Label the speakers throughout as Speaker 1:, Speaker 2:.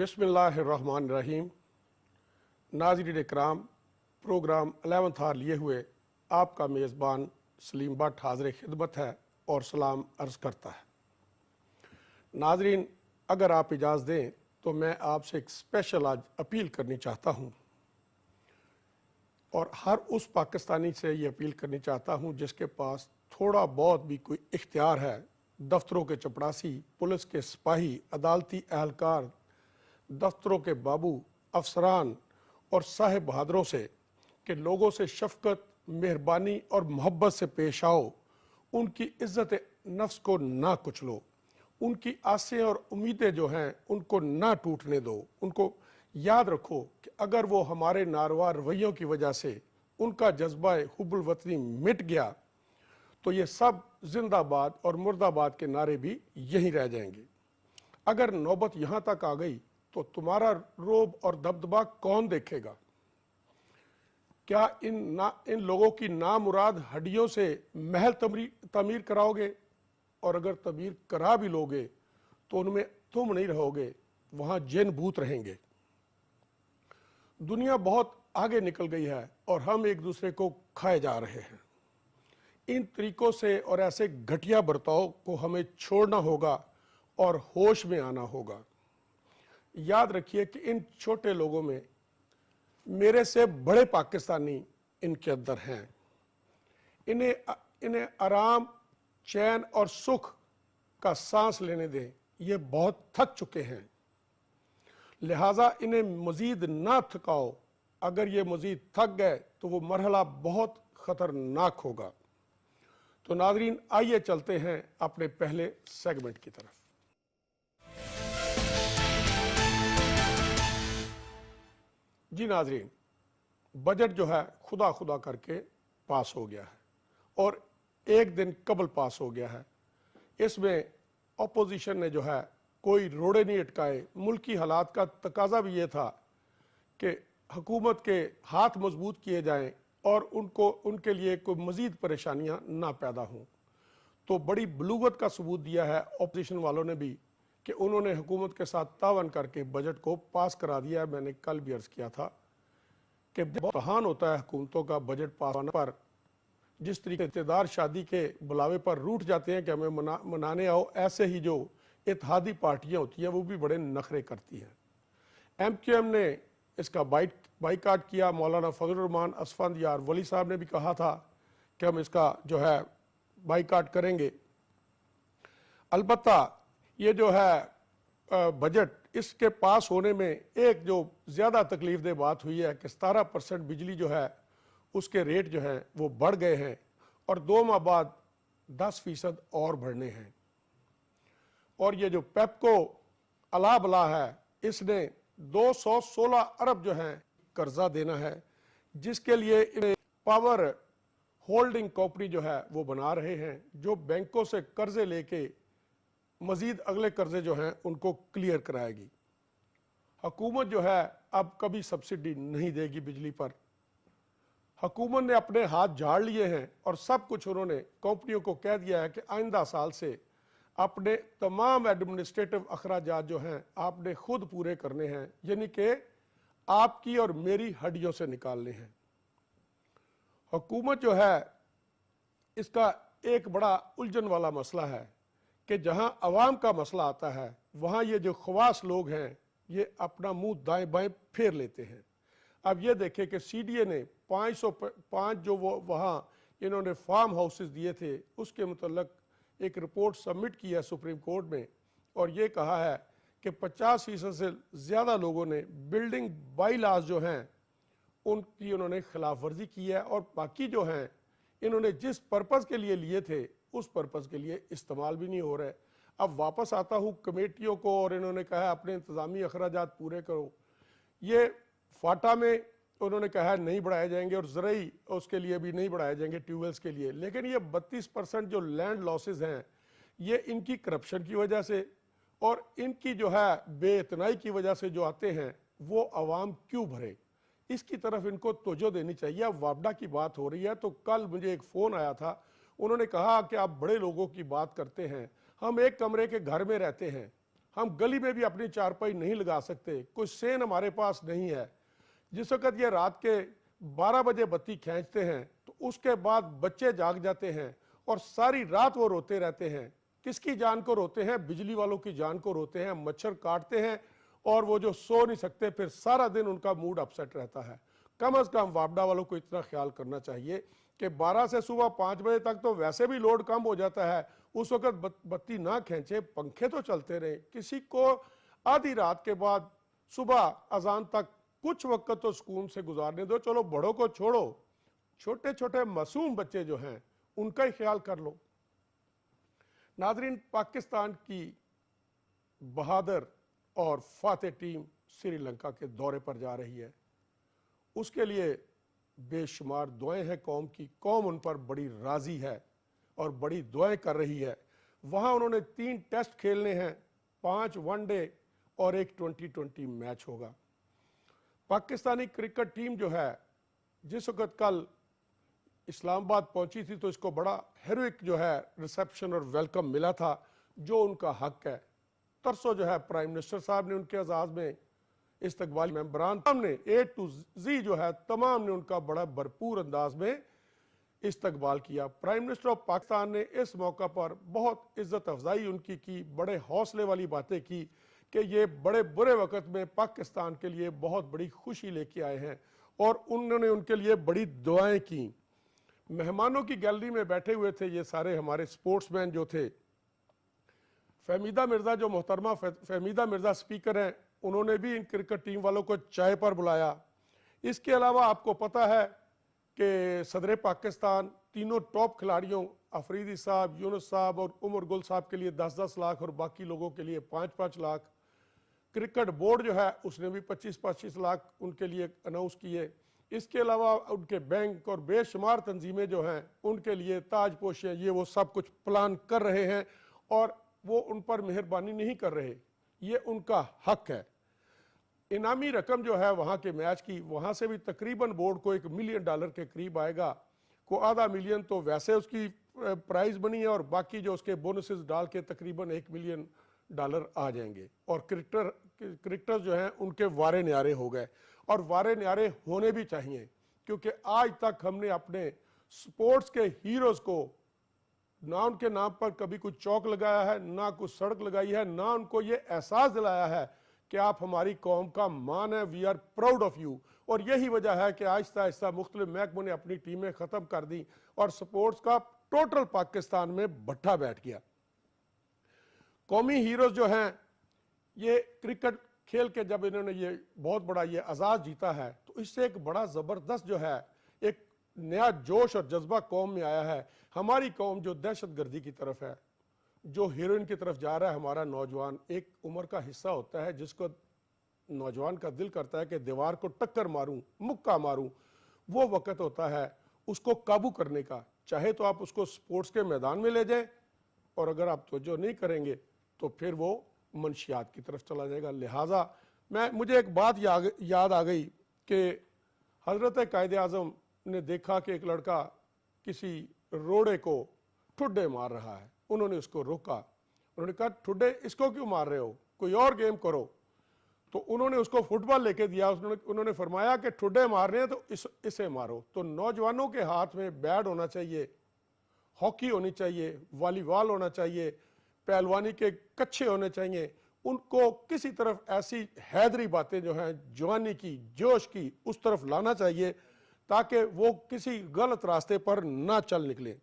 Speaker 1: बिस्मिल्लाहिर्रहमानिर्रहीम। नाज़रीन इकराम, programme 11th our लिए हुए आपका मेज़बान सलीम भट्ट हाज़िर खिदमत है और सलाम अर्ज़ करता है। नाज़रीन, अगर आप इजाज़त दें तो मैं आपसे एक स्पेशल आज अपील करनी चाहता हूँ और हर उस पाकिस्तानी से ये अपील करनी चाहता हूँ जिसके पास थोड़ा बहुत भी कोई इख्तियार है, दफ्तरों के चपड़ासी, पुलिस के सिपाही, अदालती एहलकार, दफ्तरों के बाबू, अफसरान और साहिब बहादुरों से कि लोगों से शफकत, मेहरबानी और मोहब्बत से पेश आओ, उनकी इज़्ज़त नफ्स को ना कुचलो, उनकी आसें और उम्मीदें जो हैं उनको ना टूटने दो। उनको याद रखो कि अगर वो हमारे नारवा रवैयों की वजह से उनका जज्बा हुब्बुल वतनी मिट गया तो ये सब जिंदाबाद और मुर्दाबाद के नारे भी यहीं रह जाएंगे। अगर नौबत यहाँ तक आ गई तो तुम्हारा रोब और दबदबा कौन देखेगा? क्या इन लोगों की नामुराद हड्डियों से महल तमीर कराओगे? और अगर तमीर करा भी लोगे तो उनमें तुम नहीं रहोगे, वहां जिन भूत रहेंगे। दुनिया बहुत आगे निकल गई है और हम एक दूसरे को खाए जा रहे हैं। इन तरीकों से और ऐसे घटिया बर्ताव को हमें छोड़ना होगा और होश में आना होगा। याद रखिए कि इन छोटे लोगों में मेरे से बड़े पाकिस्तानी इनके अंदर हैं। इन्हें आराम, चैन और सुख का सांस लेने दें। ये बहुत थक चुके हैं, लिहाजा इन्हें मजीद ना थकाओ। अगर ये मजीद थक गए तो वो मरहला बहुत खतरनाक होगा। तो नाज़रीन, आइए चलते हैं अपने पहले सेगमेंट की तरफ। जी नाज़रीन, बजट जो है खुदा खुदा करके पास हो गया है और एक दिन कबल पास हो गया है। इसमें अपोजिशन ने जो है कोई रोड़े नहीं अटकाए। मुल्की हालात का तकाजा भी ये था कि हुकूमत के हाथ मजबूत किए जाएं और उनके लिए कोई मज़ीद परेशानियां ना पैदा हों। तो बड़ी बलूगत का सबूत दिया है अपोजिशन वालों ने भी कि उन्होंने हुकूमत के साथ तावन करके बजट को पास करा दिया है। मैंने कल भी अर्ज़ किया था कि बहुत आसान होता है हुकूमतों का बजट पास होने पर। जिस तरीके रिश्तेदार शादी के बुलावे पर रूठ जाते हैं कि हमें मनाने आओ, ऐसे ही जो इत्तेहादी पार्टियां होती हैं वो भी बड़े नखरे करती हैं। MQM ने इसका बाइकाट किया। मौलाना फजलुर रहमान असफंद यार वली साहब ने भी कहा था कि हम इसका जो है बाइकाट करेंगे। अलबत्ता ये जो है बजट, इसके पास होने में एक जो ज़्यादा तकलीफ दह बात हुई है कि 17% बिजली जो है उसके रेट जो हैं वो बढ़ गए हैं और 2 माह बाद 10% और बढ़ने हैं। और ये जो पेप्को अला बला है, इसने 216 अरब जो है कर्जा देना है, जिसके लिए इन्हें पावर होल्डिंग कंपनी जो है वो बना रहे हैं, जो बैंकों से कर्जे लेके मजीद अगले कर्जे जो हैं उनको क्लियर कराएगी। हुकूमत जो है अब कभी सब्सिडी नहीं देगी बिजली पर। हुकूमत ने अपने हाथ झाड़ लिए हैं और सब कुछ उन्होंने कंपनियों को कह दिया है कि आइंदा साल से अपने तमाम एडमिनिस्ट्रेटिव अखराजात जो हैं आपने खुद पूरे करने हैं, यानी कि आपकी और मेरी हड्डियों से निकालने हैं। हुकूमत जो है इसका एक बड़ा उलझन वाला मसला है कि जहां अवाम का मसला आता है वहां ये जो खवास लोग हैं ये अपना मुंह दाएं बाएं फेर लेते हैं। अब ये देखें कि CDA ने 505 जो वो वहाँ इन्होंने फार्म हाउसेस दिए थे उसके मुतल्लक एक रिपोर्ट सबमिट की है सुप्रीम कोर्ट में और ये कहा है कि 50% से ज़्यादा लोगों ने बिल्डिंग बाई लॉज जो हैं उनकी उन्होंने खिलाफ वर्जी की है और बाकी जो हैं इन्होंने जिस पर्पज़ के लिए लिए थे उस पर्पज़ के लिए इस्तेमाल भी नहीं हो रहे। अब वापस आता हूँ कमेटियों को और इन्होंने कहा है अपने इंतज़ामी अखराजात पूरे करो। ये फाटा में उन्होंने कहा है नहीं बढ़ाए जाएंगे और ज़रई उसके लिए भी नहीं बढ़ाए जाएंगे, ट्यूबवेल्स के लिए। लेकिन ये 32% जो लैंड लॉसेस हैं ये इनकी करप्शन की वजह से और इनकी जो है बेइतनाई की वजह से जो आते हैं वो आवाम क्यों भरे, इसकी तरफ इनको तवज्जो देनी चाहिए। अब वापडा की बात हो रही है तो कल मुझे एक फ़ोन आया था, उन्होंने कहा कि आप बड़े लोगों की बात करते हैं, हम एक कमरे के घर में रहते हैं ہم گلی میں بھی اپنی چارپائی نہیں لگا سکتے, کوئی سین ہمارے پاس نہیں ہے. جس وقت یہ رات کے 12 بجے بتی کھینچتے ہیں تو اس کے بعد بچے جاگ جاتے ہیں اور ساری رات وہ روتے رہتے ہیں. کس کی جان کو روتے ہیں؟ بجلی والوں کی جان کو روتے ہیں, مچھر کاٹتے ہیں اور وہ جو سو نہیں سکتے, پھر سارا دن ان کا موڈ اپسیٹ رہتا ہے. کم از کم وابڈا والوں کو اتنا خیال کرنا چاہیے کہ 12 سے صبح 5 بجے تک تو ویسے بھی لوڈ کم ہو جاتا ہے, اس وقت بتی نہ کھینچے, پنکھے تو چلتے رہے. کسی کو آدھی رات کے بعد صبح اذان تک کچھ وقت تو سکون سے گزارنے دو. چلو بڑوں کو چھوڑو, چھوٹے چھوٹے معصوم بچے جو ہیں ان کا ہی خیال کر لو. ناظرین, پاکستان کی بہادر اور فاتح ٹیم سری لنکا کے دورے پر جا رہی ہے. اس کے لیے بے شمار دعائیں ہیں قوم کی. قوم ان پر بڑی راضی ہے اور بڑی دعائیں کر رہی ہے. وہاں انہوں نے 3 ٹیسٹ کھیلنے ہیں, 5 ون ڈے اور ایک ٹی20 میچ ہوگا. پاکستانی کرکٹ ٹیم جو ہے جس وقت کل اسلام آباد پہنچی تھی تو اس کو بڑا ہیروئک جو ہے ریسیپشن اور ویلکم ملا تھا, جو ان کا حق ہے. ترسو جو ہے پرائم منسٹر صاحب نے ان کے اعزاز میں, استقبالی ممبران نے اے ٹو زی جو ہے تمام نے ان کا بڑا بھرپور انداز میں استقبال کیا. پرائم منسٹر آف پاکستان نے اس موقع پر بہت عزت افزائی ان کی, بڑے حوصلے والی باتیں کی کہ یہ بڑے برے وقت میں پاکستان کے لیے بہت بڑی خوشی لے کے آئے ہیں, اور انہوں نے ان کے لیے بڑی دعائیں کی. مہمانوں کی گیلری میں بیٹھے ہوئے تھے یہ سارے ہمارے سپورٹس مین جو تھے. فہمیدہ مرزا جو محترمہ فہمیدہ مرزا سپیکر ہیں, انہوں نے بھی ان کرکٹ ٹیم والوں کو چائے پر بلایا. اس کے علاوہ آپ کو پتہ ہے کہ صدر پاکستان تینوں ٹاپ کھلاڑیوں افریدی صاحب, یونس صاحب اور عمر گل صاحب کے لیے 10-10 لاکھ اور باقی لوگوں کے لیے 5-5 لاکھ. کرکٹ بورڈ جو ہے اس نے بھی 25-25 لاکھ ان کے لیے اناؤنس کیے. اس کے علاوہ ان کے بینک اور بے شمار تنظیمیں جو ہیں ان کے لیے تاج پوشیاں, یہ وہ سب کچھ پلان کر رہے ہیں اور وہ ان پر مہربانی نہیں کر رہے, یہ ان کا حق ہے. انعامی رقم جو ہے وہاں کے میچ کی, وہاں سے بھی تقریباً بورڈ کو $1 ملین کے قریب آئے گا. کو $0.5 ملین تو ویسے اس کی پرائز بنی ہے اور باقی جو اس کے بونسز ڈال کے تقریباً $1 ملین آ جائیں گے. اور کرکٹر جو ہیں ان کے وارے نیارے ہو گئے, اور وارے نیارے ہونے بھی چاہیے, کیونکہ آج تک ہم نے اپنے سپورٹس کے ہیروز کو نہ ان کے نام پر کبھی کوئی چوک لگایا ہے, نہ کوئی سڑک لگائی ہے, نہ ان کو یہ احساس دلایا ہے کہ آپ ہماری قوم کا مان ہے, we are proud of you. اور یہی وجہ ہے کہ آہستہ آہستہ مختلف محکموں نے اپنی ٹیمیں ختم کر دی اور سپورٹس کا ٹوٹل پاکستان میں بھٹا بیٹھ گیا. قومی ہیروز جو ہیں یہ کرکٹ کھیل کے جب انہوں نے یہ بہت بڑا یہ اعزاز جیتا ہے تو اس سے ایک بڑا زبردست جو ہے ایک نیا جوش اور جذبہ قوم میں آیا ہے. ہماری قوم جو دہشت گردی کی طرف ہے, جو ہیروئن کی طرف جا رہا ہے, ہمارا نوجوان ایک عمر کا حصہ ہوتا ہے جس کو نوجوان کا دل کرتا ہے کہ دیوار کو ٹکر ماروں, مکہ ماروں. وہ وقت ہوتا ہے اس کو قابو کرنے کا. چاہے تو آپ اس کو سپورٹس کے میدان میں لے جائیں, اور اگر آپ توجہ نہیں کریں گے تو پھر وہ منشیات کی طرف چلا جائے گا. لہٰذا مجھے ایک بات یاد آ گئی کہ حضرت قائد اعظم نے دیکھا کہ ایک لڑکا کسی روڑے کو ٹھڈے مار رہا ہے. انہوں نے اس کو روکا, انہوں نے کہا ٹھڈے اس کو کیوں مار رہے ہو, کوئی اور گیم کرو. تو انہوں نے اس کو فٹ بال لے کے دیا. انہوں نے فرمایا کہ ٹھڈے مارنے ہیں تو اسے مارو. تو نوجوانوں کے ہاتھ میں بیٹ ہونا چاہیے, ہاکی ہونی چاہیے, والی بال ہونا چاہیے, پہلوانی کے کچھے ہونے چاہیے. ان کو کسی طرف ایسی حیدری باتیں جو ہیں جوانی کی, جوش کی, اس طرف لانا چاہیے تاکہ وہ کسی غلط راستے پر نہ چل نکلیں.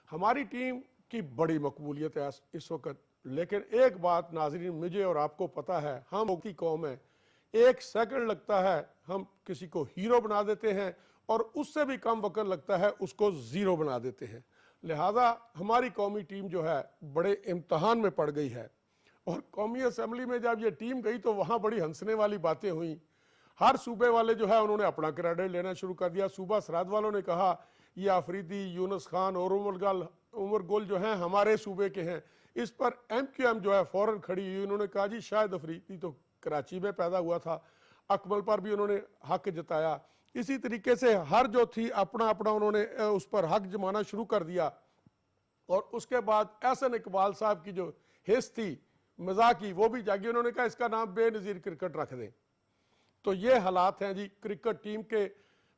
Speaker 1: ہماری ٹیم کی بڑی مقبولیت ہے اس وقت, لیکن ایک بات ناظرین مجھے اور آپ کو پتا ہے, ہم کی قوم ہے, 1 سیکنڈ لگتا ہے ہم کسی کو ہیرو بنا دیتے ہیں اور اس سے بھی کم وقت لگتا ہے اس کو زیرو بنا دیتے ہیں. لہٰذا ہماری قومی ٹیم جو ہے بڑے امتحان میں پڑ گئی ہے. اور قومی اسمبلی میں جب یہ ٹیم گئی تو وہاں بڑی ہنسنے والی باتیں ہوئیں. ہر صوبے والے جو ہے انہوں نے اپنا کریڈٹ لینا شروع کر دیا. صوبہ سرحد والوں نے کہا یہ آفریدی, یونس خان اور عمر گل جو ہیں ہمارے صوبے کے ہیں. اس پر MQM جو ہے فوراً کھڑی ہوئی, انہوں نے کہا جی شاید آفریدی تو کراچی میں پیدا ہوا تھا. اکمل پر بھی انہوں نے حق جتایا. اسی طریقے سے ہر جو تھی اپنا انہوں نے اس پر حق جمانا شروع کر دیا. اور اس کے بعد احسن اقبال صاحب کی جو حص تھی मजाक की, वो भी जागी, उन्होंने कहा इसका नाम बेनज़ीर क्रिकेट रख दें। तो ये हालात हैं जी क्रिकेट टीम के।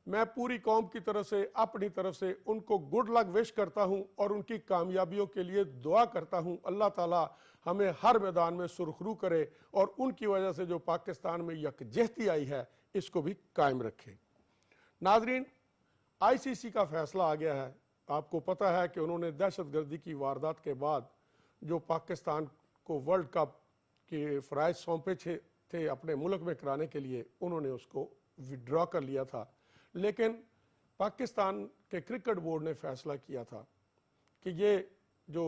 Speaker 1: मैं पूरी कौम की तरफ से, अपनी तरफ से उनको गुड लक विश करता हूं और उनकी कामयाबियों के लिए दुआ करता हूं। अल्लाह ताला हमें हर मैदान में सुरखरू करे और उनकी वजह से जो पाकिस्तान में यकजहती आई है इसको भी कायम रखे। नाजरीन, आईसीसी का फैसला आ गया है। आपको पता है कि उन्होंने दहशतगर्दी की वारदात के बाद जो पाकिस्तान को वर्ल्ड कप के फ़राइज़ सौंपे थे अपने मुल्क में कराने के लिए, उन्होंने उसको विड्रॉ कर लिया था। लेकिन पाकिस्तान के क्रिकेट बोर्ड ने फैसला किया था कि ये जो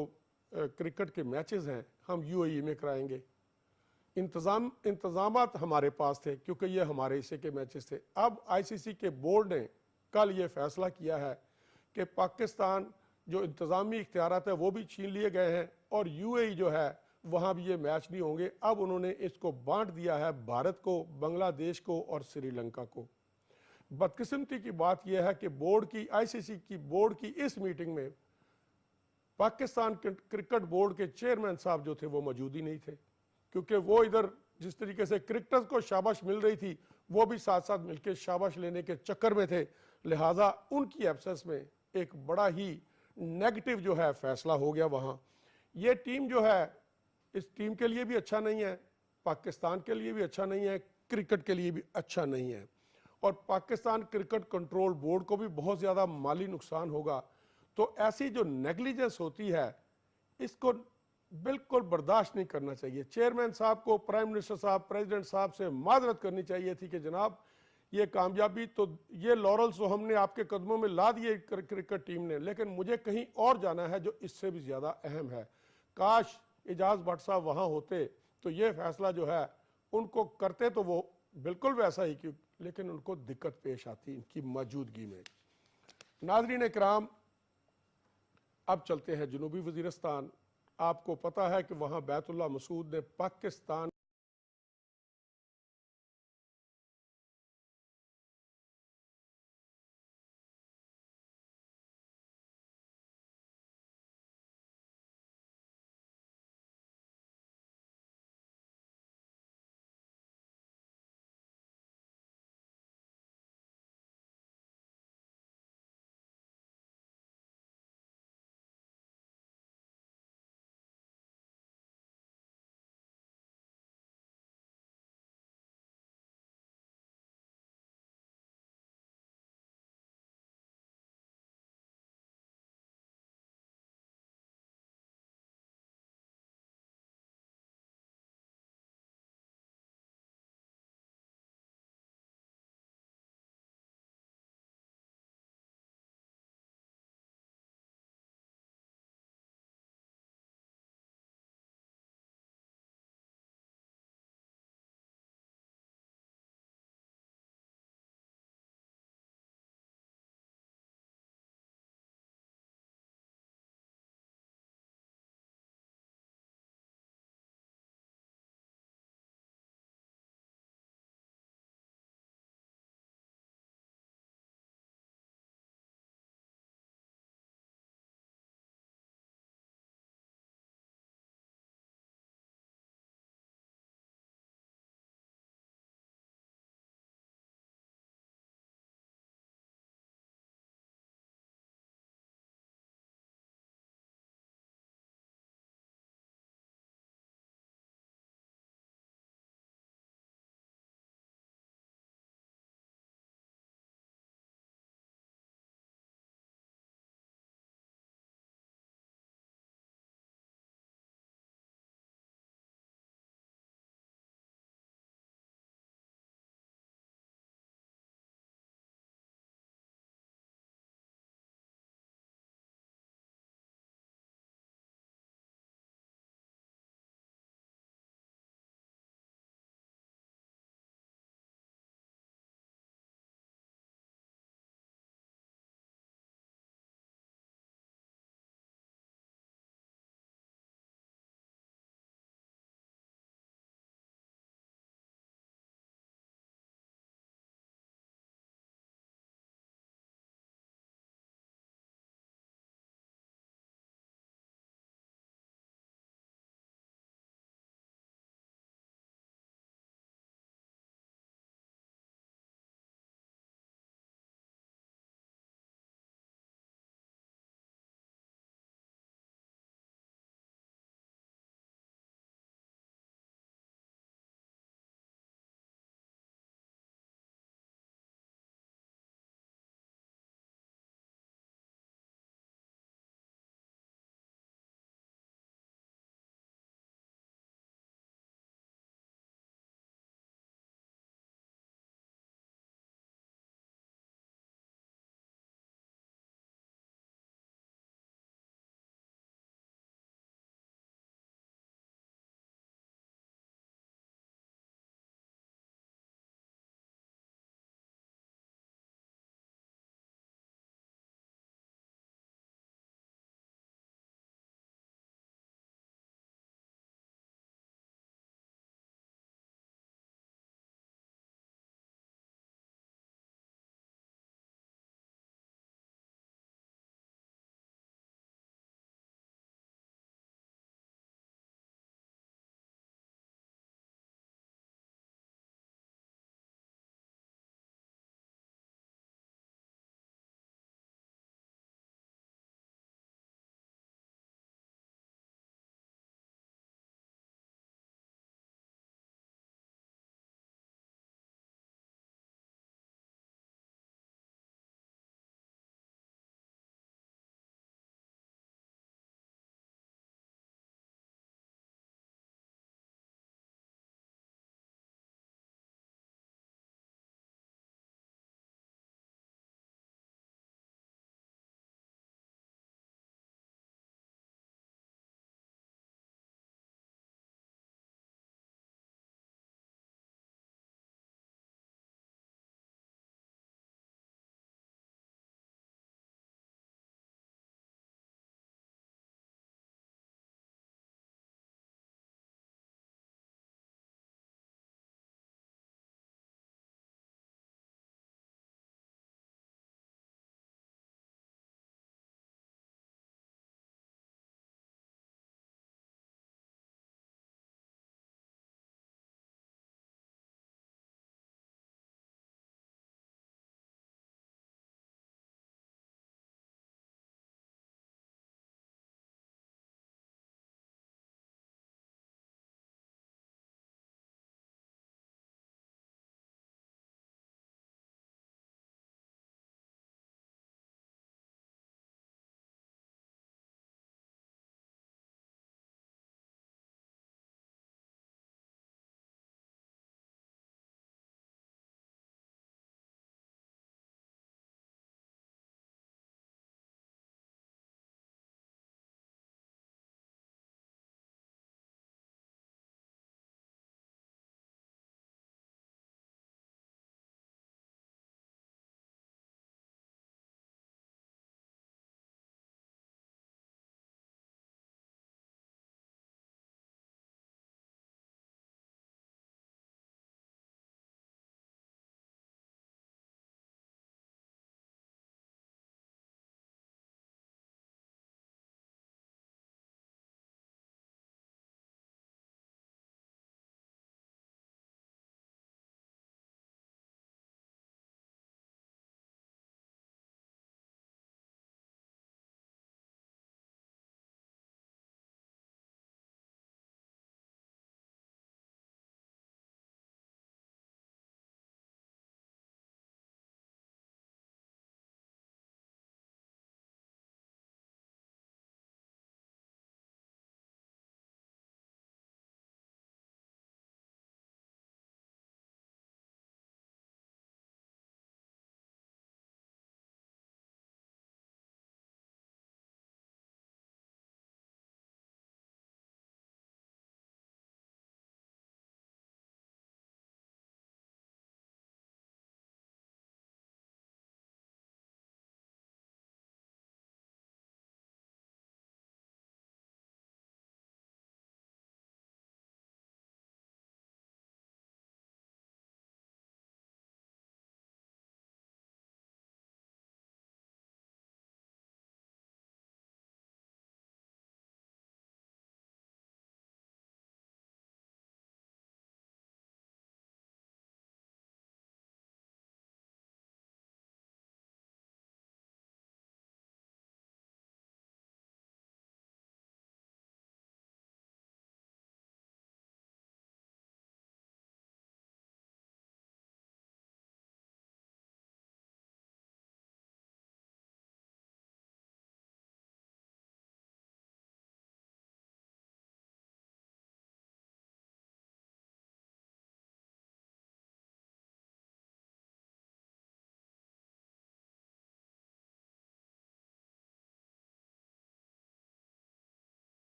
Speaker 1: क्रिकेट के मैचेस हैं हम यूएई में कराएंगे। इंतज़ामात हमारे पास थे क्योंकि ये हमारे हिस्से के मैचेस थे। अब आईसीसी के बोर्ड ने कल ये फैसला किया है कि पाकिस्तान जो इंतज़ामी इख्तियारात है वो भी छीन लिए गए हैं और यूएई जो है वहाँ भी ये मैच नहीं होंगे। अब उन्होंने इसको बांट दिया है भारत को, बांग्लादेश को और श्रीलंका को। बदकिस्मती की बात यह है कि बोर्ड की, आईसीसी की बोर्ड की इस मीटिंग में पाकिस्तान क्रिकेट बोर्ड के चेयरमैन साहब जो थे वो मौजूद ही नहीं थे, क्योंकि वो इधर जिस तरीके से क्रिकेटर्स को शाबाश मिल रही थी वो भी साथ साथ मिलकर शाबाश लेने के चक्कर में थे। लिहाजा उनकी एब्सेंस में एक बड़ा ही नेगेटिव जो है फैसला हो गया वहाँ। ये टीम जो है इस टीम के लिए भी अच्छा नहीं है, पाकिस्तान के लिए भी अच्छा नहीं है, क्रिकेट के लिए भी अच्छा नहीं है और पाकिस्तान क्रिकेट कंट्रोल बोर्ड को भी बहुत ज़्यादा माली नुकसान होगा। तो ऐसी जो नेगलिजेंस होती है इसको बिल्कुल बर्दाश्त नहीं करना चाहिए। चेयरमैन साहब को, प्राइम मिनिस्टर साहब, प्रेसिडेंट साहब से माजरत करनी चाहिए थी कि जनाब ये कामयाबी तो, ये लॉरल्स तो हमने आपके कदमों में ला दिए क्रिकेट टीम ने, लेकिन मुझे कहीं और जाना है जो इससे भी ज़्यादा अहम है। काश एजाज भट्ट साहब वहाँ होते तो ये फैसला जो है उनको करते तो वो बिल्कुल वैसा ही, क्यों, लेकिन उनको दिक्कत पेश आती इनकी मौजूदगी में। नाज़रीन इकराम, अब चलते हैं जनूबी वज़ीरिस्तान। आपको पता है कि वहाँ बैतुल्लाह मसूद ने पाकिस्तान